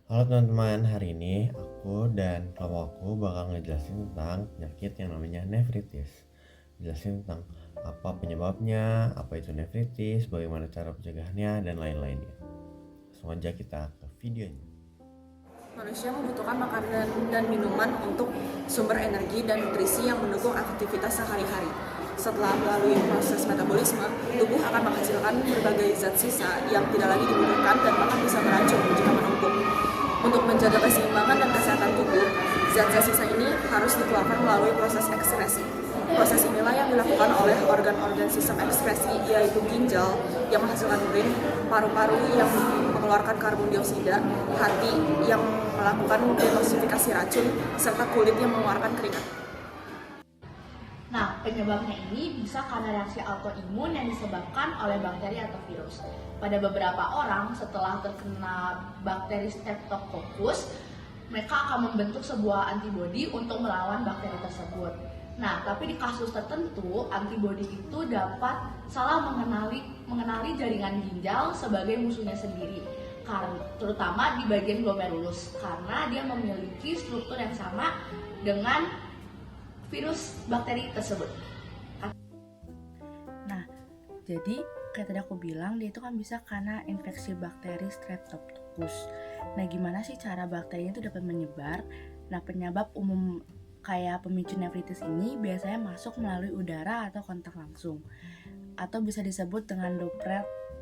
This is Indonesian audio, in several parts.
Halo teman-teman, hari ini aku dan kelompokku bakal ngejelasin tentang penyakit yang namanya nefritis. Jelasin tentang apa penyebabnya, apa itu nefritis, bagaimana cara pencegahannya, dan lain-lainnya. Langsung aja kita ke videonya. Manusia membutuhkan makanan dan minuman untuk sumber energi dan nutrisi yang mendukung aktivitas sehari-hari. Setelah melalui proses metabolisme, tubuh akan menghasilkan berbagai zat sisa yang tidak lagi dibutuhkan dan bahkan bisa beracun jika menumpuk. Untuk menjaga keseimbangan dan kesehatan tubuh, zat-zat sisa ini harus dikeluarkan melalui proses ekskresi. Proses inilah yang dilakukan oleh organ-organ sistem ekskresi, yaitu ginjal yang menghasilkan urin, paru-paru yang mengeluarkan karbon dioksida, hati yang melakukan detoksifikasi racun, serta kulit yang mengeluarkan keringat. Nah, penyebabnya ini bisa karena reaksi autoimun yang disebabkan oleh bakteri atau virus. Pada beberapa orang, setelah terkena bakteri Streptococcus, mereka akan membentuk sebuah antibodi untuk melawan bakteri tersebut. Nah, tapi di kasus tertentu, antibodi itu dapat salah mengenali jaringan ginjal sebagai musuhnya sendiri, terutama di bagian glomerulus, karena dia memiliki struktur yang sama dengan virus bakteri tersebut. Nah, jadi kayak tadi aku bilang, dia itu kan bisa karena infeksi bakteri Streptococcus. Nah, gimana sih cara bakteri itu dapat menyebar? Nah, penyebab umum kayak pemicu nefritis ini biasanya masuk melalui udara atau kontak langsung, atau bisa disebut dengan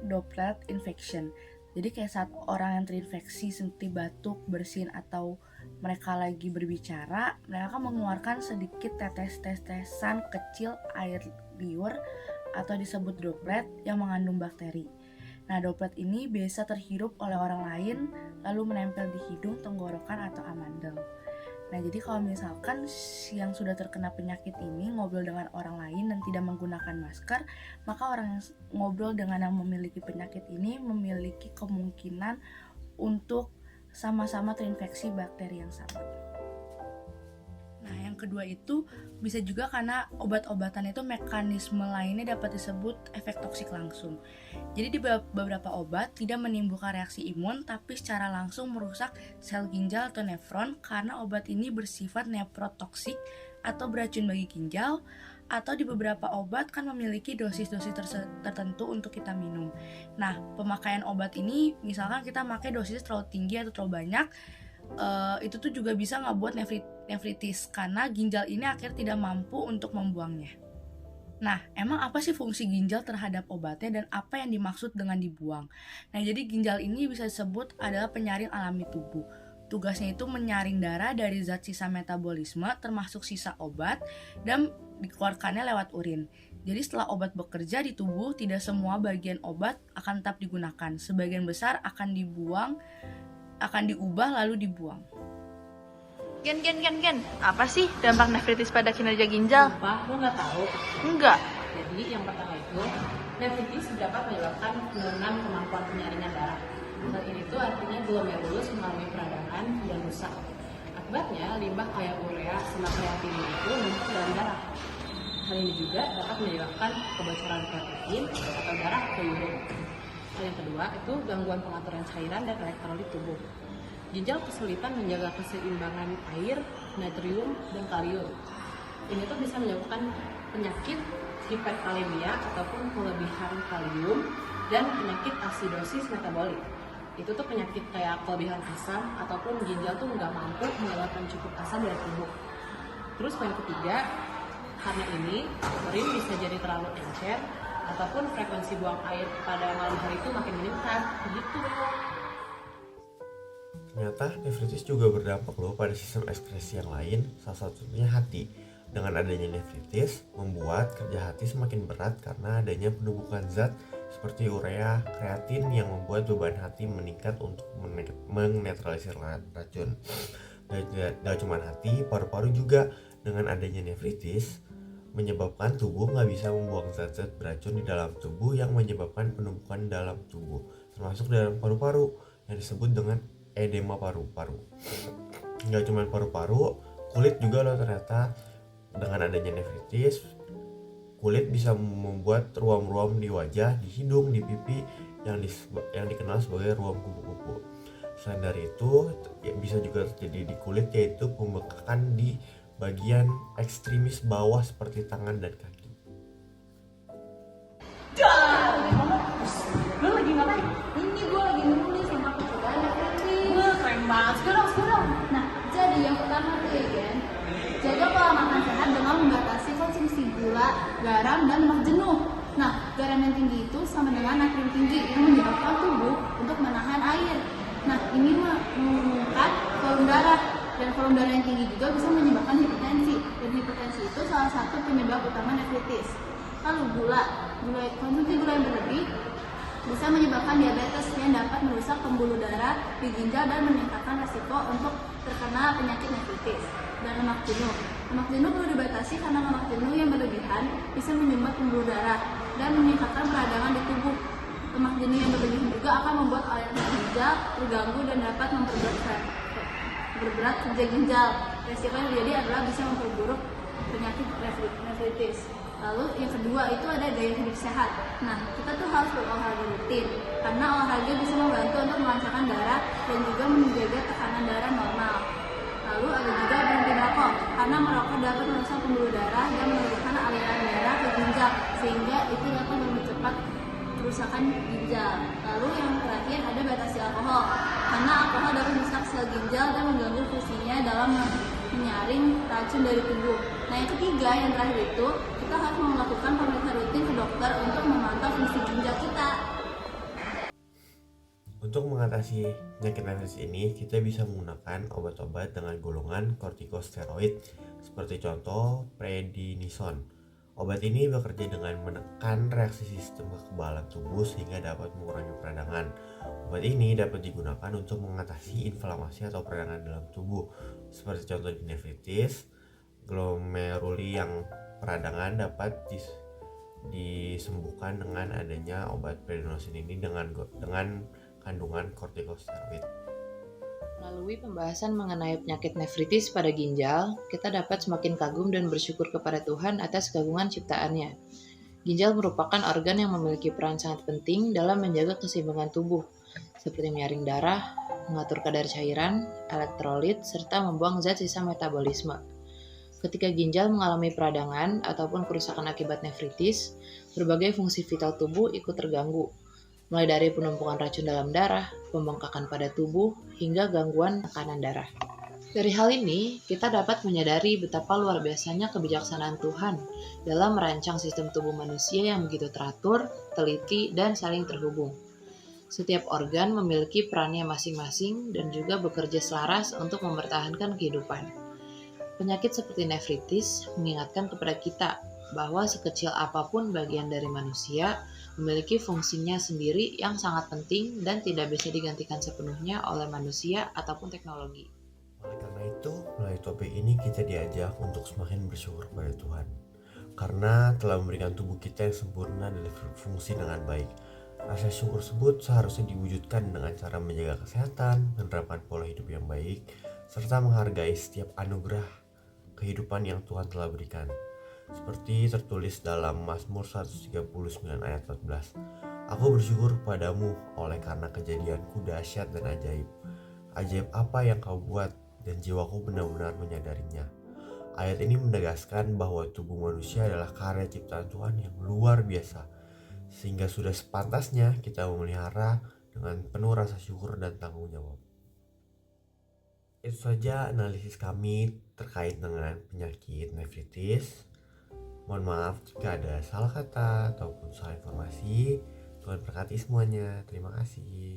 droplet infection. Jadi kayak saat orang yang terinfeksi seperti batuk, bersin, atau mereka lagi berbicara, mereka akan mengeluarkan sedikit tetesan kecil air liur atau disebut droplet yang mengandung bakteri. Nah, droplet ini biasa terhirup oleh orang lain lalu menempel di hidung, tenggorokan, atau amandel. Nah, jadi kalau misalkan yang sudah terkena penyakit ini ngobrol dengan orang lain dan tidak menggunakan masker, maka orang yang ngobrol dengan yang memiliki penyakit ini memiliki kemungkinan untuk sama-sama terinfeksi bakteri yang sama. Nah, yang kedua itu bisa juga karena obat-obatan itu mekanisme lainnya dapat disebut efek toksik langsung. Jadi di beberapa obat tidak menimbulkan reaksi imun tapi secara langsung merusak sel ginjal atau nefron karena obat ini bersifat nephrotoksik atau beracun bagi ginjal, atau di beberapa obat kan memiliki dosis-dosis tertentu untuk kita minum. Nah, pemakaian obat ini misalkan kita pakai dosis terlalu tinggi atau terlalu banyak, itu tuh juga bisa ngebuat nefritis karena ginjal ini akhirnya tidak mampu untuk membuangnya. Nah, emang apa sih fungsi ginjal terhadap obatnya dan apa yang dimaksud dengan dibuang? Nah, jadi ginjal ini bisa disebut adalah penyaring alami tubuh. Tugasnya itu menyaring darah dari zat sisa metabolisme termasuk sisa obat dan dikeluarkannya lewat urin. Jadi setelah obat bekerja di tubuh, tidak semua bagian obat akan tetap digunakan. Sebagian besar akan diubah lalu dibuang. Gen. Apa sih dampak nefritis pada kinerja ginjal? Apa? Lo nggak tahu? Enggak. Jadi yang pertama itu, nefritis dapat menyebabkan penurunan kemampuan penyaringan darah. Hal ini tuh artinya glomerulus mengalami peradangan dan rusak. Akibatnya, limbah kayak urea sama kreatin itu numpuk dalam darah. Hal ini juga dapat menyebabkan kebocoran protein atau darah ke urin. Hal yang kedua itu gangguan pengaturan cairan dan elektrolit tubuh. Ginjal kesulitan menjaga keseimbangan air, natrium, dan kalium. Ini tuh bisa menyebabkan penyakit hiperkalemia ataupun kelebihan kalium dan penyakit asidosis metabolik. Itu tuh penyakit kayak kelebihan asam ataupun ginjal tuh nggak mampu mengeluarkan cukup asam dari tubuh. Terus yang ketiga, karena ini urin bisa jadi terlalu encer ataupun frekuensi buang air pada malam hari itu makin meningkat. Begitu. Ternyata nefritis juga berdampak loh pada sistem ekskresi yang lain, salah satunya hati. Dengan adanya nefritis, membuat kerja hati semakin berat karena adanya penumpukan zat seperti urea, kreatin yang membuat beban hati meningkat untuk menetralisir racun. Gak cuma hati, paru-paru juga dengan adanya nefritis menyebabkan tubuh nggak bisa membuang zat-zat beracun di dalam tubuh yang menyebabkan penumpukan dalam tubuh, termasuk dalam paru-paru yang disebut dengan edema paru-paru. Nggak cuma paru-paru, kulit juga loh ternyata. Dengan adanya nefritis, kulit bisa membuat ruam-ruam di wajah, di hidung, di pipi yang dikenal sebagai ruam kupu-kupu. Selain dari itu, ya bisa juga terjadi di kulit, yaitu pembekakan di bagian ekstremis bawah seperti tangan dan kaki. Lu lagi ngapain? Ini gue lagi nulis sama percobaan nefritis. Wah, keren banget. Sekarang. Nah, jadi yang pertama tuh ya kan, jaga pola makan sehat dengan membatasi konsumsi gula, garam, dan lemak jenuh. Nah, garam yang tinggi itu sama dengan natrium tinggi yang menyebabkan tubuh untuk menahan air. Nah, ini menurunkan volume darah, dan volume darah yang tinggi juga bisa menyebabkan hipertensi. Dan hipertensi itu salah satu penyebab utama nefritis. Lalu konsumsi gula yang berlebih bisa menyebabkan diabetes yang dapat merusak pembuluh darah di ginjal dan meningkatkan resiko untuk terkena penyakit nefritis. Dan lemak jenuh perlu dibatasi karena lemak jenuh yang berlebihan bisa menyumbat pembuluh darah dan meningkatkan peradangan di tubuh. Lemak jenuh yang berlebihan juga akan membuat aliran ginjal terganggu dan dapat memperberat kerja ginjal. Resiko yang terjadi adalah bisa memperburuk penyakit nefritis. Lalu yang kedua itu ada gaya hidup sehat. Nah, kita tuh harus berolahraga rutin karena olahraga bisa membantu untuk melancarkan darah dan juga menjaga tekanan darah normal. Lalu ada juga berhenti merokok karena merokok dapat merusak pembuluh darah dan menurunkan aliran darah ke ginjal sehingga itu dapat mempercepat kerusakan ginjal. Lalu yang terakhir ada batasi alkohol karena alkohol dapat merusak sel ginjal dan mengganggu fungsinya dalam menyaring racun dari tubuh. Nah, yang ketiga yang terakhir itu kita harus melakukan pemeriksaan rutin ke dokter untuk memantau fungsi ginjal kita. Untuk mengatasi penyakit nefritis ini, kita bisa menggunakan obat-obat dengan golongan kortikosteroid seperti contoh prednisone. Obat ini bekerja dengan menekan reaksi sistem kekebalan tubuh sehingga dapat mengurangi peradangan. Obat ini dapat digunakan untuk mengatasi inflamasi atau peradangan dalam tubuh, seperti contoh di nefritis, glomeruli yang peradangan dapat disembuhkan dengan adanya obat prednisone ini dengan kandungan kortikosteroid. Melalui pembahasan mengenai penyakit nefritis pada ginjal, kita dapat semakin kagum dan bersyukur kepada Tuhan atas keagungan ciptaannya. Ginjal merupakan organ yang memiliki peran sangat penting dalam menjaga keseimbangan tubuh, seperti menyaring darah, mengatur kadar cairan, elektrolit, serta membuang zat sisa metabolisme. Ketika ginjal mengalami peradangan ataupun kerusakan akibat nefritis, berbagai fungsi vital tubuh ikut terganggu, mulai dari penumpukan racun dalam darah, pembengkakan pada tubuh, hingga gangguan tekanan darah. Dari hal ini, kita dapat menyadari betapa luar biasanya kebijaksanaan Tuhan dalam merancang sistem tubuh manusia yang begitu teratur, teliti, dan saling terhubung. Setiap organ memiliki perannya masing-masing dan juga bekerja selaras untuk mempertahankan kehidupan. Penyakit seperti nefritis mengingatkan kepada kita bahwa sekecil apapun bagian dari manusia memiliki fungsinya sendiri yang sangat penting dan tidak bisa digantikan sepenuhnya oleh manusia ataupun teknologi. Oleh karena itu, melalui topik ini kita diajak untuk semakin bersyukur kepada Tuhan, karena telah memberikan tubuh kita yang sempurna dan berfungsi dengan baik. Rasa syukur tersebut seharusnya diwujudkan dengan cara menjaga kesehatan, menerapkan pola hidup yang baik, serta menghargai setiap anugerah kehidupan yang Tuhan telah berikan. Seperti tertulis dalam Mazmur 139 ayat 14. Aku bersyukur kepadamu oleh karena kejadianku dahsyat dan ajaib. Ajaib apa yang kau buat dan jiwaku benar-benar menyadarinya. Ayat ini menegaskan bahwa tubuh manusia adalah karya ciptaan Tuhan yang luar biasa, sehingga sudah sepantasnya kita memelihara dengan penuh rasa syukur dan tanggung jawab. Itu saja analisis kami terkait dengan penyakit nefritis. Mohon maaf jika ada salah kata ataupun salah informasi. Tuhan berkati semuanya. Terima kasih.